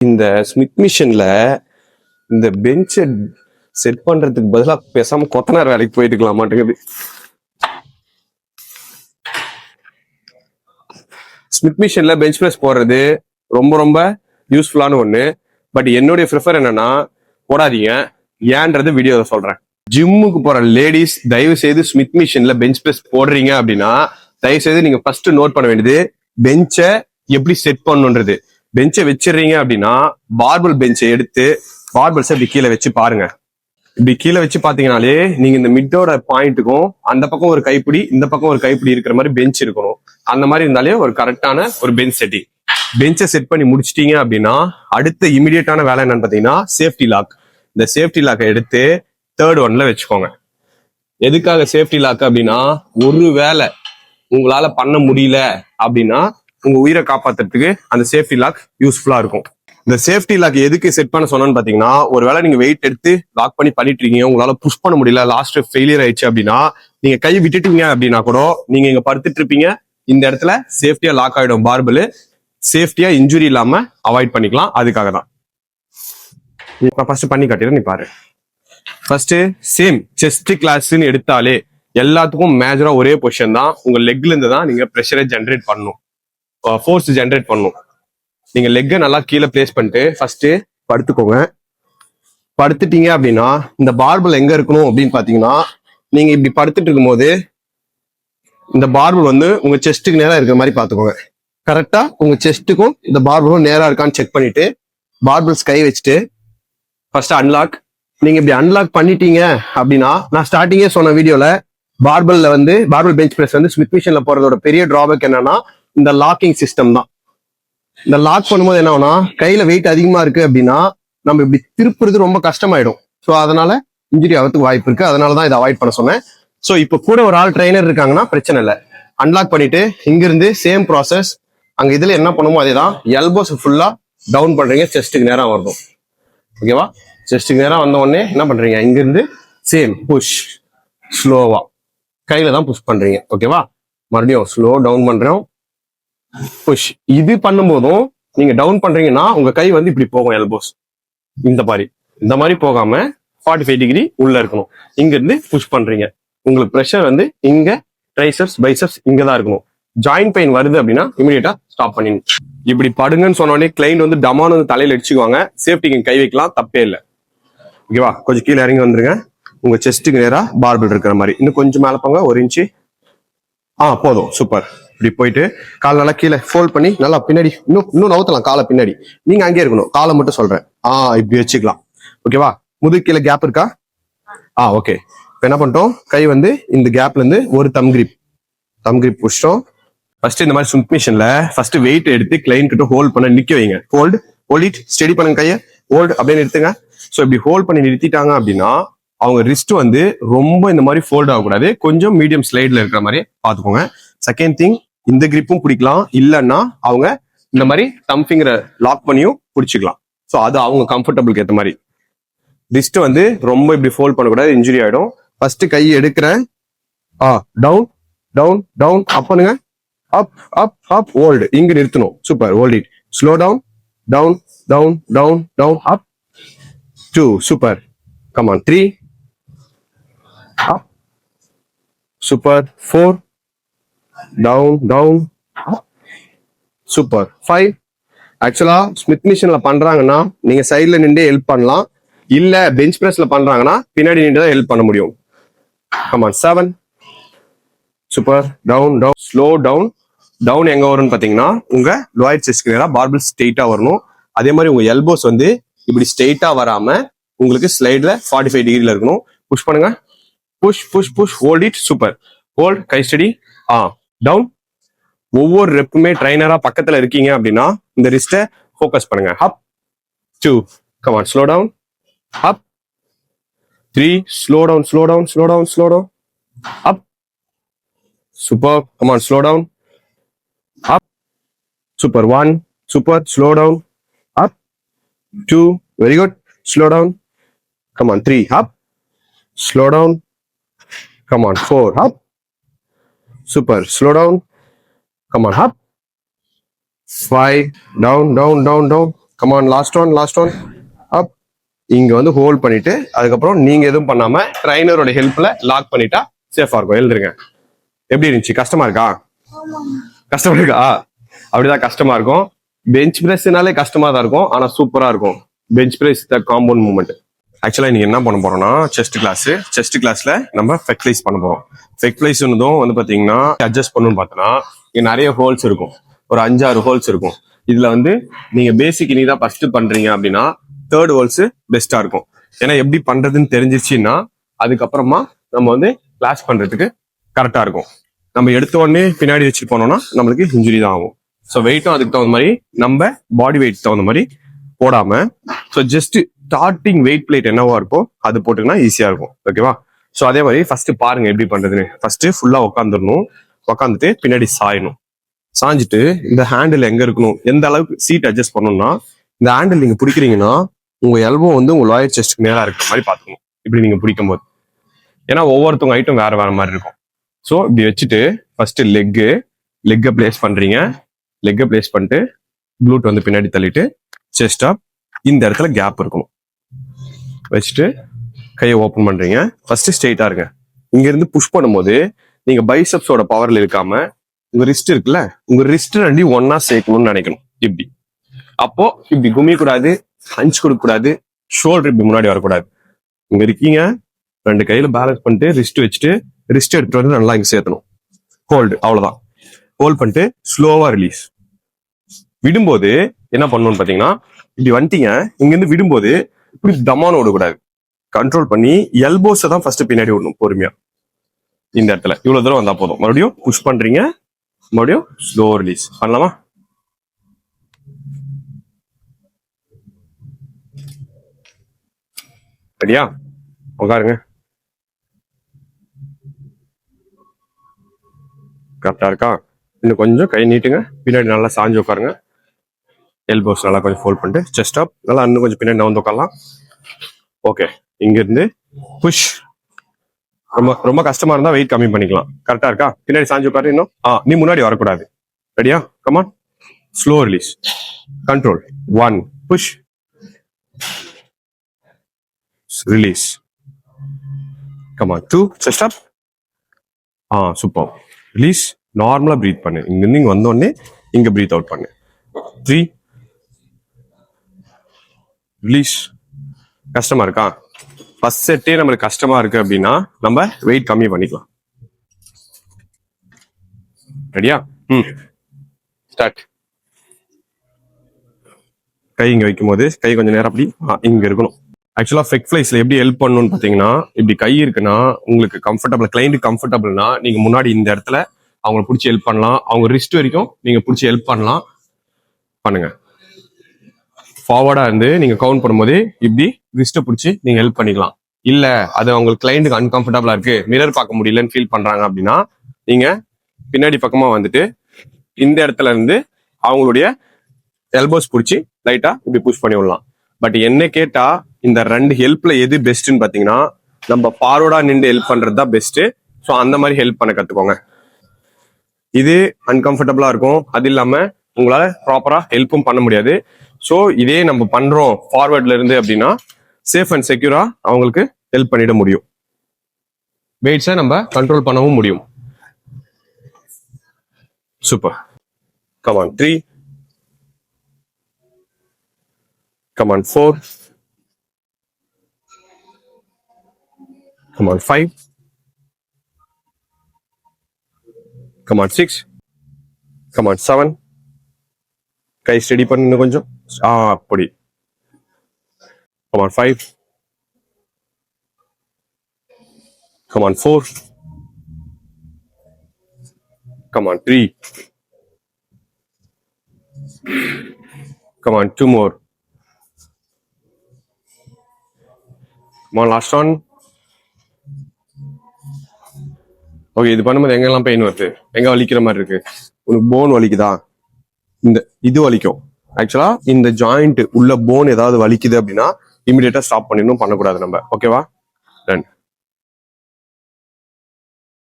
இந்த ஸ்மித் மிஷின்ல இந்த பெஞ்சை செட் பண்றதுக்கு பதிலா பேசாம கொத்தனார் வேலைக்கு போயிட்டு இருக்கலாம் மாட்டேங்குது. ஸ்மித் மிஷின்ல பெஞ்ச் பிரஸ் போடுறது ரொம்ப ரொம்ப யூஸ்ஃபுல்லான ஒண்ணு. பட் என்னுடைய ப்ரிஃபர் என்னன்னா போடாதீங்க. ஏன்றது வீடியோல சொல்றேன். ஜிம்முக்கு போற லேடிஸ் தயவு செய்து ஸ்மித் மிஷின்ல பெஞ்ச் பிரஸ் போடுறீங்க அப்படின்னா தயவு செய்து நீங்க ஃபர்ஸ்ட் நோட் பண்ண வேண்டியது பெஞ்சை எப்படி செட் பண்ணுன்றது. பெஞ்சை வச்சிடுறீங்க அப்படின்னா பார்பல் பெஞ்சை எடுத்து பார்பல்ஸை இப்படி கீழே வச்சு பாருங்க. இப்படி கீழே வச்சு பாத்தீங்கன்னாலே நீங்க இந்த மிட்டோட பாயிண்ட்டுக்கும் அந்த பக்கம் ஒரு கைப்பிடி இந்த பக்கம் ஒரு கைப்பிடி இருக்கிற மாதிரி பெஞ்ச் இருக்கணும். அந்த மாதிரி இருந்தாலே ஒரு கரெக்டான ஒரு பெஞ்ச் செட்டிங். பெஞ்சை செட் பண்ணி முடிச்சிட்டீங்க அப்படின்னா அடுத்த இமிடியேட்டான வேலை என்னன்னு பாத்தீங்கன்னா சேஃப்டி லாக். இந்த சேஃப்டி லாக்கை எடுத்து தேர்ட் ஒன்ல வச்சுக்கோங்க. எதுக்காக சேஃப்டி லாக் அப்படின்னா ஒரு வேலை உங்களால பண்ண முடியல அப்படின்னா உங்க உயிரை காப்பாத்துறதுக்கு அந்த சேஃப்டி லாக் யூஸ்ஃபுல்லா இருக்கும். இந்த சேஃப்டி லாக் எதுக்கு செட் பண்ண சொன்னு பாத்தீங்கன்னா ஒருவேளை நீங்க வெயிட் எடுத்து லாக் பண்ணி பண்ணிட்டு இருக்கீங்க, உங்களால புஷ் பண்ண முடியல, லாஸ்ட் ஃபெயிலியர் ஆயிடுச்சு அப்படின்னா நீங்க கை விட்டுட்டீங்க அப்படின்னா கூட நீங்க இங்க படுத்துட்டு இருப்பீங்க, இந்த இடத்துல சேஃப்டியா லாக் ஆயிடும் பார்பல். சேஃப்டியா இன்ஜுரி இல்லாம அவாய்ட் பண்ணிக்கலாம். அதுக்காக தான் நான் ஃபர்ஸ்ட் பண்ணி காட்டிடுறேன், நீ பாரு. ஃபர்ஸ்ட் சேம் செஸ்ட் கிளாஸ்ன்னு எடுத்தாலே எல்லாத்துக்கும் மேஜரா ஒரே பொசிஷன் தான். உங்க லெக்ல இருந்து தான் நீங்க ப்ரெஷரை ஜென்ரேட் பண்ணணும், ஃபோர்ஸ் ஜென்ரேட் பண்ணணும். நீங்க லெக்கை நல்லா கீழே பிளேஸ் பண்ணிட்டு ஃபர்ஸ்ட் படுத்துக்கோங்க. படுத்துட்டீங்க அப்படின்னா இந்த பார்பல் எங்க இருக்கணும் அப்படின்னு பாத்தீங்கன்னா நீங்க இப்படி படுத்துட்டு இருக்கும் போது இந்த பார்பல் உங்க செஸ்ட்டுக்கு நேரா இருக்கிற மாதிரி பாத்துக்கோங்க. கரெக்டா உங்க செஸ்ட்டுக்கும் இந்த பார்பலும் நேரா இருக்கான்னு செக் பண்ணிட்டு பார்பல்ஸ் கை வச்சுட்டு ஃபர்ஸ்ட் அன்லாக். நீங்க இப்படி அன்லாக் பண்ணிட்டீங்க அப்படின்னா நான் ஸ்டார்டிங்கே சொன்ன வீடியோல பார்பல் பெஞ்ச் பிரஸ் ஸ்மித் மிஷின்ல போறதோட பெரிய டிராபேக் என்னன்னா இந்த லாக்கிங் சிஸ்டம் தான். இந்த லாக் பண்ணும்போது என்ன ஆகும்னா கையில வெயிட் அதிகமா இருக்கு அப்படின்னா நம்ம இப்படி திருப்புறது ரொம்ப கஷ்டமாயிடும். ஸோ அதனால இன்ஜுரி ஆகிறதுக்கு வாய்ப்பு இருக்கு. அதனாலதான் இதை அவாய்ட் பண்ண சொன்னேன். ஸோ இப்போ கூட ஒரு ஆள் ட்ரைனர் இருக்காங்கன்னா பிரச்சனை இல்லை. அன்லாக் பண்ணிட்டு இங்கிருந்து சேம் ப்ராசஸ் அங்க இதுல என்ன பண்ணுமோ அதே தான். எல்போஸ் ஃபுல்லா டவுன் பண்றீங்க, செஸ்ட்டுக்கு நேரம் வரணும். ஓகேவா? செஸ்ட்டுக்கு நேரம் வந்த உடனே என்ன பண்றீங்க, இங்கிருந்து சேம் புஷ் ஸ்லோவா கையில தான் புஷ் பண்றீங்க. ஓகேவா? மறுபடியும் ஸ்லோ டவுன் பண்றோம், புஷ். இது பண்ணும்போதும் நீங்க டவுன் பண்றீங்கன்னா உங்க கை இப்படி போகும், எல்போஸ் இந்த மாதிரி போகாம 45 டிகிரி உள்ள இருக்கணும். இங்க இருந்து புஷ் பண்றீங்க, உங்களுக்கு ப்ரெஷர் இங்க ட்ரைசெப்ஸ் பைசெப்ஸ் இங்க தான் இருக்கணும். ஜாயிண்ட் பெயின் வருது அப்படின்னா இமீடியட்டா ஸ்டாப் பண்ணிடணும். இப்படி படுங்கன்னு சொன்ன உடனே கிளைண்ட் டமான்னு தலையில அடிச்சுக்குவாங்க. சேஃப்டிக்கு கை வைக்கலாம், தப்பே இல்லை. ஓகேவா? கொஞ்சம் கீழே இறங்கி வந்துருங்க. உங்க செஸ்ட்டுக்கு நேரா பார்பல் இருக்கிற மாதிரி இன்னும் கொஞ்சம் மேல போங்க, 1 இன்ச்சு. போதும், சூப்பர். இப்படி போயிட்டு கால் நல்லா கீழே ஃபோல்ட் பண்ணி நல்லா பின்னாடி இன்னும் நவுத்தலாம் காலை பின்னாடி. நீங்க அங்கே இருக்கணும், காலை மட்டும் சொல்றேன். இப்படி வச்சுக்கலாம். ஓகேவா? முதுகு கீழே கேப் இருக்கா? ஓகே. இப்போ என்ன பண்ணிட்டோம், கை இந்த கேப்ல இருந்து ஒரு தம் கிரிப் புஷ்டோம். ஃபர்ஸ்ட் இந்த மாதிரி ஸ்மித் மிஷின்ல ஃபர்ஸ்ட் வெயிட் எடுத்து கிளைண்ட் கிட்ட ஹோல்ட் பண்ண நிக்க வைங்க. ஹோல்ட் இட், ஸ்டெடி பண்ணுங்க கையை, ஹோல்ட் அப்படியே நிறுத்துங்க. ஸோ இப்படி ஹோல்ட் பண்ணி நிறுத்திட்டாங்க அப்படின்னா அவங்க ரிஸ்ட் ரொம்ப இந்த மாதிரி ஃபோல்ட் ஆகக்கூடாது, கொஞ்சம் மீடியம் ஸ்லைட்ல இருக்கிற மாதிரி பாத்துக்கோங்க. செகண்ட் திங், இந்த கிரிப்பும் பிடிக்கலாம், இல்லைன்னா அவங்க இந்த மாதிரி தம் ஃபிங்கரை லாக் பண்ணியும் பிடிச்சிக்கலாம். ஸோ அது அவங்க கம்ஃபர்டபுளுக்கு ஏற்ற மாதிரி. ரிஸ்ட் ரொம்ப இப்படி ஃபோல்ட் பண்ணக்கூடாது, இன்ஜுரி ஆயிடும். ஃபர்ஸ்ட் கை எடுக்கிறேன், டவுன் டவுன் டவுன், அப் பண்ணுங்க, அப் அப் அப், ஹோல்டு, இங்க நிறுத்தணும். Super, hold it, slow down down down down down, up 2, super, come on, 3, up, super, 4, down down, super, 5. Actually Smith மிஷின்ல பண்றாங்கன்னா நீங்க சைட்ல நின்று ஹெல்ப் பண்ணலாம், இல்ல பெஞ்ச் பிரஸ்ல பண்றாங்கன்னா பின்னாடி நின்று தான் ஹெல்ப் பண்ண முடியும். Come on, 7, super, down down, slow down. Down எங்க வரும்னு பாத்தீங்கன்னா உங்க லோயர் செஸ்ட்க்கு நேரா பார்பல் ஸ்ட்ரெயிட்டா வரணும். அதே மாதிரி உங்க எல்போஸ் இப்படி ஸ்ட்ரெயிட்டா வராம உங்களுக்கு ஸ்லைட்ல 45 டிகிரில இருக்கணும். புஷ் பண்ணுங்க, push push push, hold it, super, hold, கை ஸ்டடி, டவுன். ஒவ்வொரு ரெப்புமே ட்ரைனரா பக்கத்துல இருக்கீங்க அப்படின்னா இந்த ரிஸ்ட்டை ஃபோக்கஸ் பண்ணுங்க. Up 2, come on, slow down, up 3, slow down slow down slow down slow down, up, super, come on, slow down, up, super, 1, super, slow down, up, 2, very good, slow down, come on, 3, up, slow down, come on, 4, up, super, slow down, come on, up, 5, down down down down, come on last one up. இங்க வந்து hold பண்ணிட்டு அதுக்கப்புறம் நீங்க எதுவும் பண்ணாம ட்ரைனரோட ஹெல்ப்ல lock பண்ணிட்டா சேஃபா இருக்கும். எழுதுருங்க. எப்படி இருந்துச்சு? கஷ்டமா இருக்கா? கஷ்டமா இருக்கா? அப்படிதான் கஷ்டமா இருக்கும். பெஞ்ச் பிரஸ்னாலே கஷ்டமா தான் இருக்கும், ஆனா சூப்பரா இருக்கும். பெஞ்ச் பிரஸ் த காம்பவுண்ட் மூவ்மெண்ட். ஆக்சுவலா இன்னைக்கு என்ன பண்ண போறோம்னா செஸ்ட் கிளாஸ்ல நம்ம ஃபெக்லைஸ் பண்ண போறோம். ஃபெக்லைஸ் வந்து பாத்தீங்கன்னா அட்ஜஸ்ட் பண்ணணும்னு பார்த்தோன்னா இங்க நிறைய ஹோல்ஸ் இருக்கும், ஒரு 5-6 ஹோல்ஸ் இருக்கும். இதுல வந்து நீங்க பேசிக் நீ தான் ஃபர்ஸ்ட் பண்றீங்க அப்படின்னா தேர்ட் ஹோல்ஸ் பெஸ்டா இருக்கும். ஏன்னா எப்படி பண்றதுன்னு தெரிஞ்சிச்சுன்னா அதுக்கப்புறமா நம்ம வந்து கிளாஸ் பண்றதுக்கு கரெக்டா இருக்கும். நம்ம எடுத்த உடனே பின்னாடி வச்சுட்டு போனோம்னா நம்மளுக்கு இன்ஜுரி தான் ஆகும். ஸோ வெயிட்டும் அதுக்கு தகுந்த மாதிரி நம்ம பாடி வெயிட் தகுந்த மாதிரி போடாம, so just starting weight plate என்னவா இருக்கோ அது போட்டுங்கன்னா ஈஸியா இருக்கும். ஓகேவா? ஸோ அதே மாதிரி ஃபர்ஸ்ட் பாருங்க எப்படி பண்றதுன்னு. ஃபர்ஸ்ட் ஃபுல்லா உட்காந்துடணும். உட்காந்துட்டு பின்னாடி சாயணும். சாஞ்சிட்டு இந்த ஹேண்டில் எங்க இருக்கணும், எந்த அளவுக்கு சீட் அட்ஜஸ்ட் பண்ணணும்னா இந்த ஹேண்டில் நீங்க பிடிக்கிறீங்கன்னா உங்க எல்போ வந்து உங்க லாயர் செஸ்ட்க்கு மேலா இருக்கிற மாதிரி பாத்துக்கணும். இப்படி நீங்க பிடிக்கும் போது, ஏன்னா ஒவ்வொருத்தவங்க ஐட்டம் வேற வேற மாதிரி இருக்கும். ஸோ இப்படி வச்சுட்டு ஃபர்ஸ்ட் லெக்கை பிளேஸ் பண்றீங்க. லெக்கை பிளேஸ் பண்ணிட்டு க்ளூட் வந்து பின்னாடி தள்ளிட்டு செஸ்ட் அப். இந்த இடத்துல கேப் இருக்கணும். வச்சுட்டு கையை ஓப்பன் பண்றீங்க. ஃபர்ஸ்ட் ஸ்ட்ரெயிட்டா இருங்க. இங்க இருந்து புஷ் பண்ணும்போது நீங்க பைசப்ஸோட பவர்ல இருக்காம உங்க ரிஸ்ட் இருக்குல்ல, உங்க ரிஸ்ட் ரெண்டி ஒன்னா சேர்க்கணும்னு நினைக்கணும். இப்படி அப்போ இப்படி குமி கூடாது, ஹஞ்ச் கொடுக்க கூடாது, ஷோல்டர் இப்படி முன்னாடி வரக்கூடாது. இங்க இருக்கீங்க, 2 கையில பேலன்ஸ் பண்ணிட்டு ரிஸ்ட் வச்சுட்டு ரிஸ்ட் எடுத்துட்டு வந்து நல்லா இங்க சேர்த்தணும். ஹோல்டு, அவ்வளவுதான். ஹோல்ட் பண்ணிட்டு ஸ்லோவா ரிலீஸ். விடும்போது என்ன பண்ணணும்னு பாத்தீங்கன்னா இப்படி வந்துட்டீங்க, இங்க இருந்து விடும்போது இப்படி தமான விடக்கூடாது. கண்ட்ரோல் பண்ணி எல்போஸை தான் ஃபர்ஸ்ட் பின்னாடி விடணும் பொறுமையா. இந்த இடத்துல இவ்வளவு தூரம் வந்தா போதும். மறுபடியும் புஷ் பண்றீங்க, மறுபடியும் ஸ்லோ ரிலீஸ் பண்ணலாமா? சரியா? உட்காருங்க. கரெக்டா இருக்கா? இன்னும் கொஞ்சம் கை நீட்டுங்க, பின்னாடி நல்லா சாஞ்சு உட்காருங்க. எல்போஸ் நல்லா கொஞ்சம் ஃபோல்ட் பண்ணிட்டு செஸ்ட் அப், நல்லா இன்னும் கொஞ்சம் பின்னாடி வந்து உட்காரலாம். ஓகே, இங்க இருந்து புஷ். ரொம்ப ரொம்ப கஷ்டமா இருந்தா வெயிட் கம்மி பண்ணிக்கலாம். கரெக்டா இருக்கா? பின்னாடி சாஞ்சு உட்காரு. இன்னும் நீ முன்னாடி வரக்கூடாது. ரெடியா? Come on, slow release, control. 1 push, release. Come on 2 chest up. Super. Release. நார்மலா பிரீத் பண்ணு. இங்க இருந்து இங்க வந்தோடனே இங்க பிரீத் அவுட் பண்ணு. 3 ரிலீஸ். கஷ்டமா இருக்கா? ஃபர்ஸ்ட் செட்டே நம்மளுக்கு கஷ்டமா இருக்கு அப்படின்னா நம்ம வெயிட் கம்மி பண்ணிக்கலாம். ரெடியா? ஸ்டார்ட். கை இங்க வைக்கும் போது கை கொஞ்சம் நேரம் அப்படி இங்க இருக்கணும். ஆக்சுவலா ஃபெக்ஃப்ளைஸ்ல எப்படி ஹெல்ப் பண்ணணும்னு பாத்தீங்கன்னா இப்படி கை இருக்குன்னா உங்களுக்கு கம்ஃபர்டபுள், கிளைண்ட் கம்ஃபர்டபுள்னா நீங்க முன்னாடி இந்த இடத்துல அவங்களை பிடிச்சி ஹெல்ப் பண்ணலாம். அவங்க ரிஸ்ட் வரைக்கும் நீங்க பிடிச்சி ஹெல்ப் பண்ணலாம். பண்ணுங்க. ஃபார்வர்டா இருந்து நீங்க கவுண்ட் பண்ணும்போது இப்படி ரிஸ்ட்டை பிடிச்சி நீங்க ஹெல்ப் பண்ணிக்கலாம். இல்ல அது அவங்களுக்கு கிளைண்ட்டுக்கு அன்கம்ஃபர்டபுளா இருக்கு, மிரர் பார்க்க முடியலன்னு ஃபீல் பண்றாங்க அப்படின்னா நீங்க பின்னாடி பக்கமா வந்துட்டு இந்த இடத்துல இருந்து அவங்களுடைய எல்போஸ் பிடிச்சி லைட்டா இப்படி புஷ் பண்ணி விடலாம். பட் என்ன கேட்டா இந்த 2 ஹெல்ப்ல எது பெஸ்ட்னு பாத்தீங்கன்னா நம்ம ஃபார்வர்டா நின்று ஹெல்ப் பண்றது தான் பெஸ்ட். ஸோ அந்த மாதிரி ஹெல்ப் பண்ண கத்துக்கோங்க. இது அன்கம்ஃபர்டபுளா இருக்கும், அது இல்லாம உங்களால ப்ராப்பரா ஹெல்ப்பும் பண்ண முடியாது. ஸோ இதே நம்ம பண்றோம் ஃபார்வர்ட்ல இருந்து அப்படின்னா சேஃப் அண்ட் செக்யூரா அவங்களுக்கு ஹெல்ப் பண்ணிட முடியும். வெயிட்ஸை நம்ம கண்ட்ரோல் பண்ணவும் முடியும். Super. Come on 3, come on 4, come on 5, come on 6, come on 7. கை ஸ்டடி பண்ணு கொஞ்சம். அப்படி. Come on 5, come on 4, come on 3, come on 2 more. Come on last one. Okay, இது பண்ணும்போது எங்கெல்லாம் பெயின் வருது, எங்க வலிக்கிற மாதிரி இருக்கு? உனக்கு போன் வலிக்குதா? இந்த இது வலிக்கும். ஆக்சுவலா இந்த ஜாயிண்ட் உள்ள போன் ஏதாவது வலிக்குது அப்படின்னா இமிடியேட்டா ஸ்டாப் பண்ணிடணும், பண்ணக்கூடாது நம்ம. ஓகேவா?